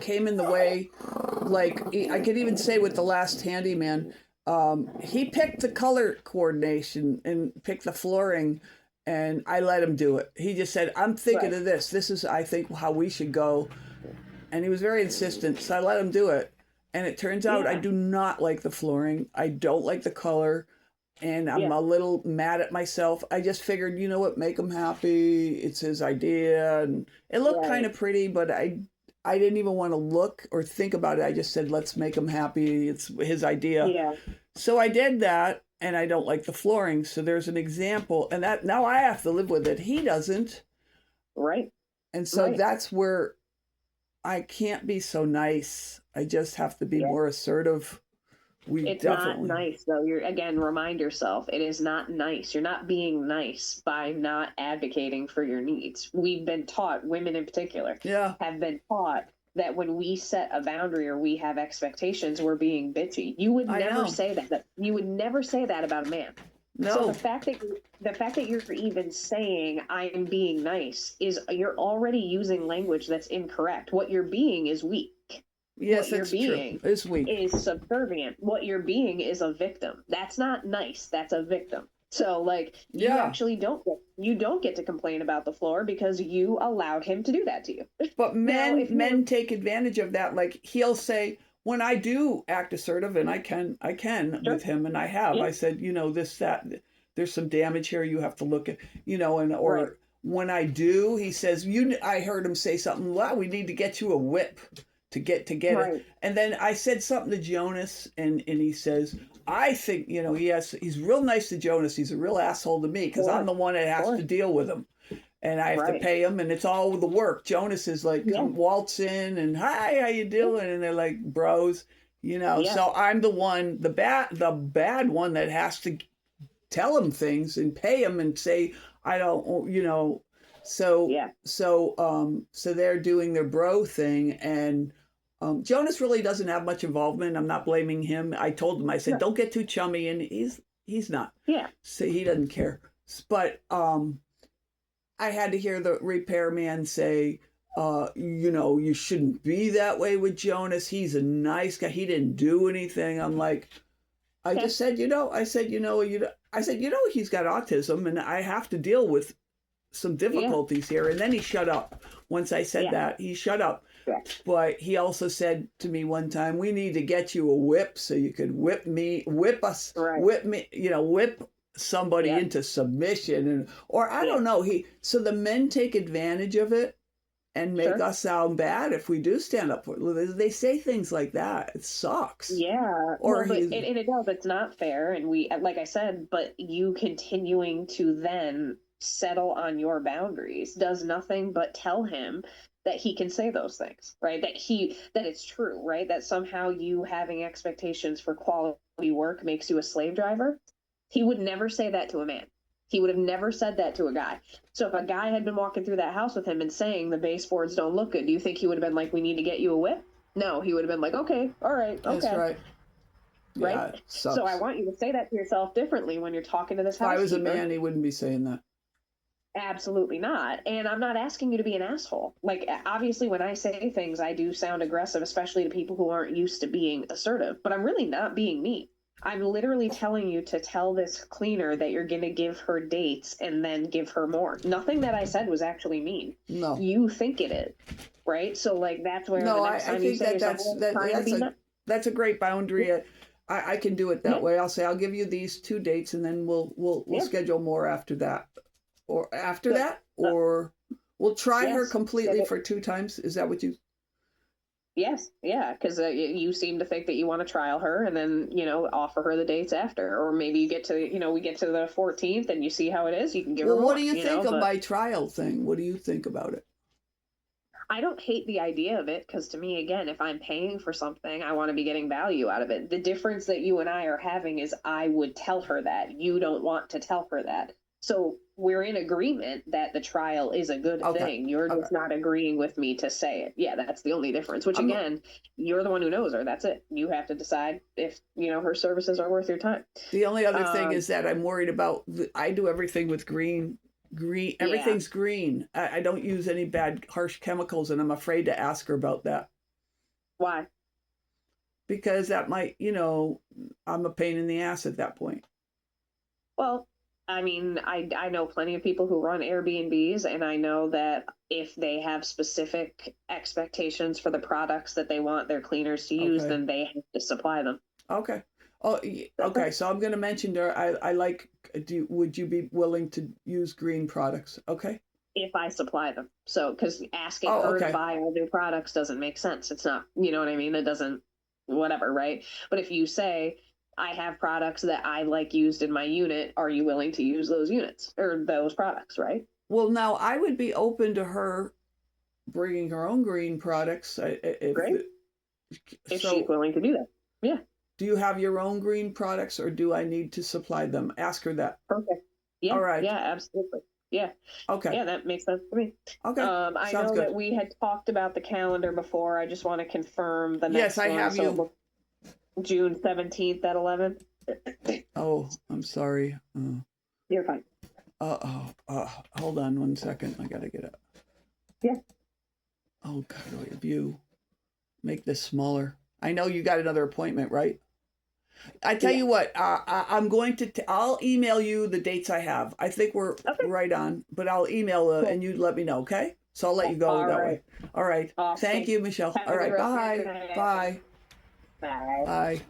came in the way. Like, I could even say with the last handyman, he picked the color coordination and picked the flooring, and I let him do it. He just said, I'm thinking Right. of this. This is, I think, how we should go. And he was very insistent, so I let him do it. And it turns out I Yeah. do not like the flooring. I don't like the color. And I'm Yeah. a little mad at myself. I just figured, you know what, make him happy. It's his idea. And it looked Right. kind of pretty, but I didn't even want to look or think about it. I just said, let's make him happy. It's his idea. Yeah. So I did that, and I don't like the flooring. So there's an example, and that now I have to live with it. He doesn't. Right. And so Right. that's where I can't be so nice. I just have to be Yeah. more assertive. We It's definitely. not nice though. You're, again, remind yourself, it is not nice. You're not being nice by not advocating for your needs. We've been taught, women in particular, Yeah. have been taught that when we set a boundary or we have expectations, we're being bitchy. You would I never know. say that. You would never say that about a man. So No. the fact that you're even saying I'm being nice is, you're already using language that's incorrect. What you're being is weak. Yes, What you're it's true. being It's weak. is subservient. What you're being is a victim. That's not nice. That's a victim. So, like, you Yeah. actually don't get to complain about the floor because you allowed him to do that to you. But Now, if you men take advantage of that. Like, he'll say, when I do act assertive, and I can Sure. with him, and I have. Yeah. I said, you know, this, that, there's some damage here. You have to look at, you know, and or Right. when I do, he says, I heard him say something. Well, we need to get you a whip to get it. Right. And then I said something to Jonas, and he says, I think, you know, he's real nice to Jonas. He's a real asshole to me because Sure. I'm the one that has Sure. to deal with him. And I have to Right. pay him, and it's all the work. Jonas is like, Yeah. come waltz in, and hi, how you doing? And they're like bros, you know. Yeah. So I'm the one, the bad one that has to tell him things and pay him and say, I don't, you know. So Yeah. so they're doing their bro thing, and Jonas really doesn't have much involvement. I'm not blaming him. I told him, I said, Yeah. don't get too chummy, and he's not. Yeah. So he doesn't care. But I had to hear the repairman say, you know, you shouldn't be that way with Jonas. He's a nice guy. He didn't do anything. I'm like, I just said, you know, I said, you know, he's got autism, and I have to deal with some difficulties here. And then he shut up. Once I said that, he shut up. Yeah. But he also said to me one time, we need to get you a whip so you could whip us, Right. whip me, you know, whip somebody into submission, and or I don't know. So the men take advantage of it and make us sound bad if we do stand up for it. They say things like that. It sucks. Yeah. Or Well, and it does. It's not fair. And we, like I said, but you continuing to then settle on your boundaries does nothing but tell him that he can say those things, right? That it's true, right? That somehow you having expectations for quality work makes you a slave driver. He would never say that to a man. He would have never said that to a guy. So if a guy had been walking through that house with him and saying the baseboards don't look good, do you think he would have been like, we need to get you a whip? No, he would have been like, okay, all right, okay. That's right. Right? Yeah, So I want you to say that to yourself differently when you're talking to this if I was a housekeeper. man, he wouldn't be saying that. Absolutely not. And I'm not asking you to be an asshole. Like, obviously, when I say things, I do sound aggressive, especially to people who aren't used to being assertive, but I'm really not being mean. I'm literally telling you to tell this cleaner that you're going to give her dates and then give her more. Nothing that I said was actually mean. No. You think it is, right? So, like, that's where No, the next time I you think say that's a great boundary. I can do it that Yeah. way. I'll say I'll give you these 2 dates, and then we'll Yeah. schedule more after that, or after Good. that, or we'll try her Yes. completely Yeah. for 2 times. Is that what you? Yes, yeah, because you seem to think that you want to trial her and then, offer her the dates after. Or maybe you get to, we get to the 14th and you see how it is. You can give her Well, more. what do you think of but my trial thing? What do you think about it? I don't hate the idea of it because to me, again, if I'm paying for something, I want to be getting value out of it. The difference that you and I are having is I would tell her that. You don't want to tell her that. So we're in agreement that the trial is a good Okay. thing. You're just not agreeing with me to say it. Yeah, that's the only difference. Which again, you're the one who knows her. That's it. You have to decide if her services are worth your time. The only other thing is that I'm worried about. I do everything with green. Everything's green. I don't use any bad, harsh chemicals, and I'm afraid to ask her about that Why? because that might, I'm a pain in the ass at that point. Well, I mean, I know plenty of people who run Airbnbs, and I know that if they have specific expectations for the products that they want their cleaners to use, Okay. then they have to supply them. Okay. Oh, okay. So I'm going to mention to her, I like, would you be willing to use green products? Okay. If I supply them. So, because asking Oh, her okay. to buy all their products doesn't make sense. It's not, you know what I mean? It doesn't, whatever, right? But if you say, I have products that I like used in my unit, are you willing to use those units or those products, right? Well, now I would be open to her bringing her own green products. Great. If So, she's willing to do that. Yeah. do you have your own green products, or do I need to supply them? Ask her that. Perfect. Yeah. All right. Yeah, absolutely. Yeah. Okay. Yeah, that makes sense to me. Okay. I Sounds know good. that we had talked about the calendar before. I just want to confirm the next Yes, I one. have So you. June 17th at 11. Oh, I'm sorry. You're fine. Hold on 1 second. I gotta get up. Yeah. Oh God, view. Make this smaller. I know you got another appointment, right? I tell you what. I'm going to. I'll email you the dates I have. I think we're right on, but I'll email Cool. and you let me know. Okay. So I'll let you go All that right. way. All right. Awesome. Thank you, Michelle. Have a All good right. rest of Bye. your day. Bye. Bye. Bye.